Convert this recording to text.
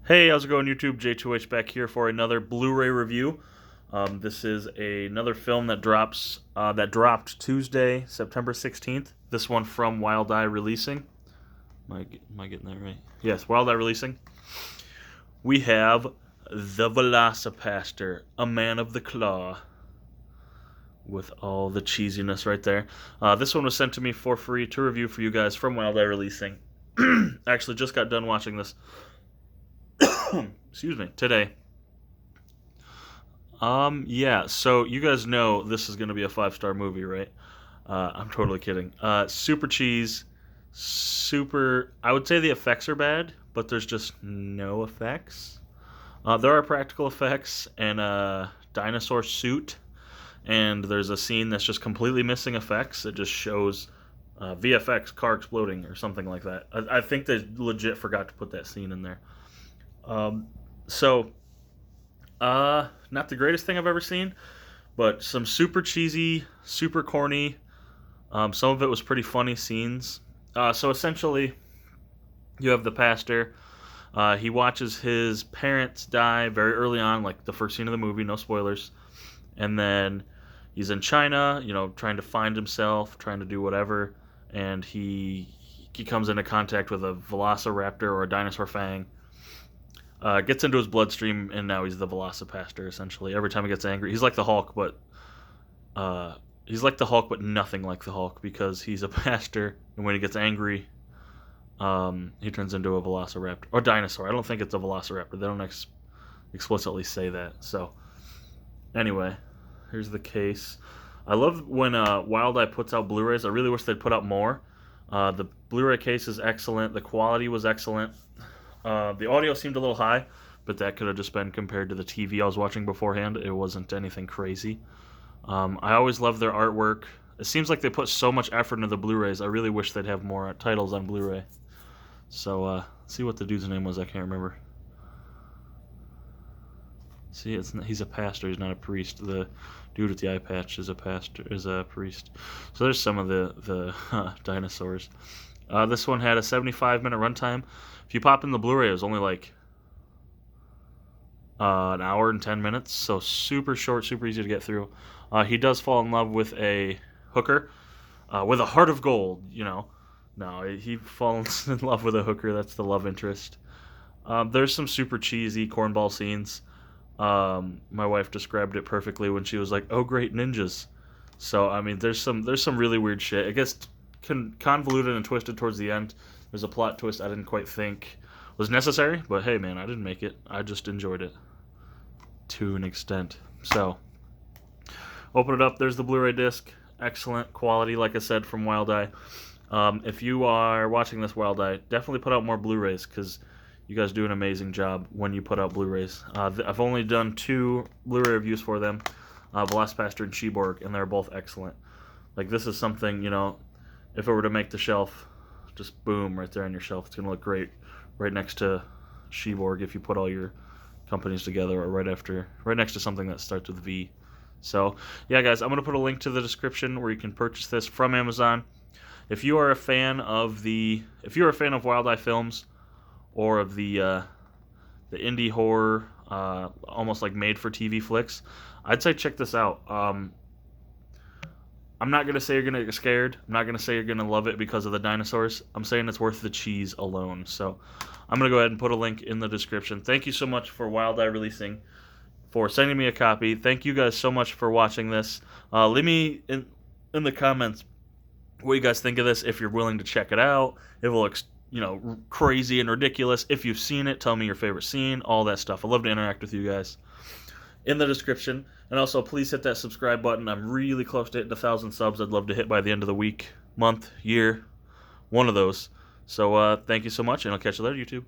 Hey, how's it going, YouTube? JTwoH back here for another Blu Ray review. This is another film that dropped Tuesday, September 16th. This one from Wild Eye Releasing. Am I getting that right? Yes, Wild Eye Releasing. We have the VelociPastor, a man of the claw, with all the cheesiness right there. This one was sent to me for free to review for you guys from Wild Eye Releasing. Actually, just got done watching this. Excuse me, today. Yeah, so you guys know this is going to be a 5-star movie, right? I'm totally kidding. Super cheese, I would say the effects are bad, but there's just no effects. There are practical effects and a dinosaur suit, and there's a scene that's just completely missing effects. It just shows VFX, car exploding, or something like that. I think they legit forgot to put that scene in there. Not the greatest thing I've ever seen, but some super cheesy, super corny, some of it was pretty funny scenes. So essentially, you have the pastor, he watches his parents die very early on, like the first scene of the movie, no spoilers, and then he's in China, trying to find himself, trying to do whatever, and he comes into contact with a velociraptor or a dinosaur fang. Gets into his bloodstream, and now he's the VelociPastor, essentially. Every time he gets angry, he's like the Hulk, but nothing like the Hulk, because he's a pastor, and when he gets angry, he turns into a velociraptor or dinosaur. I don't think it's a velociraptor. They don't explicitly say that. So, anyway, here's the case. I love when Wild Eye puts out Blu-rays. I really wish they'd put out more. The Blu-ray case is excellent. The quality was excellent. The audio seemed a little high, but that could have just been compared to the TV I was watching beforehand. It wasn't anything crazy. I always love their artwork. It seems like they put so much effort into the Blu-rays. I really wish they'd have more titles on Blu-ray. So, see what the dude's name was. I can't remember. See, he's a pastor. He's not a priest. The dude with the eye patch is a priest. So there's some of the dinosaurs. This one had a 75-minute runtime. If you pop in the Blu-ray, it was only like an hour and 10 minutes, so super short, super easy to get through. He does fall in love with a hooker with a heart of gold, No, he falls in love with a hooker. That's the love interest. There's some super cheesy cornball scenes. My wife described it perfectly when she was like, "Oh, great, ninjas." So, I mean, there's some really weird shit. It gets convoluted and twisted towards the end. There's a plot twist I didn't quite think was necessary, but hey, man, I didn't make it. I just enjoyed it to an extent. So, open it up. There's the Blu-ray disc. Excellent quality, like I said, from Wild Eye. If you are watching this, Wild Eye, definitely put out more Blu-rays, because you guys do an amazing job when you put out Blu-rays. I've only done 2 Blu-ray reviews for them, VelociPastor and Sheborg, and they're both excellent. Like, this is something, if it were to make the shelf, just boom, right there on your shelf. It's going to look great right next to Sheborg if you put all your companies together, or right next to something that starts with V. So, yeah, guys, I'm going to put a link to the description where you can purchase this from Amazon. If you are a fan of Wild Eye films, or of the indie horror, almost like made-for-TV flicks, I'd say check this out. I'm not going to say you're going to get scared. I'm not going to say you're going to love it because of the dinosaurs. I'm saying it's worth the cheese alone. So I'm going to go ahead and put a link in the description. Thank you so much for Wild Eye Releasing for sending me a copy. Thank you guys so much for watching this. Leave me in the comments what you guys think of this, if you're willing to check it out, if it looks crazy and ridiculous. If you've seen it, tell me your favorite scene, all that stuff. I love to interact with you guys in the description. And also, please hit that subscribe button. I'm really close to hitting 1,000 subs. I'd love to hit by the end of the week, month, year, one of those. So thank you so much, and I'll catch you later, YouTube.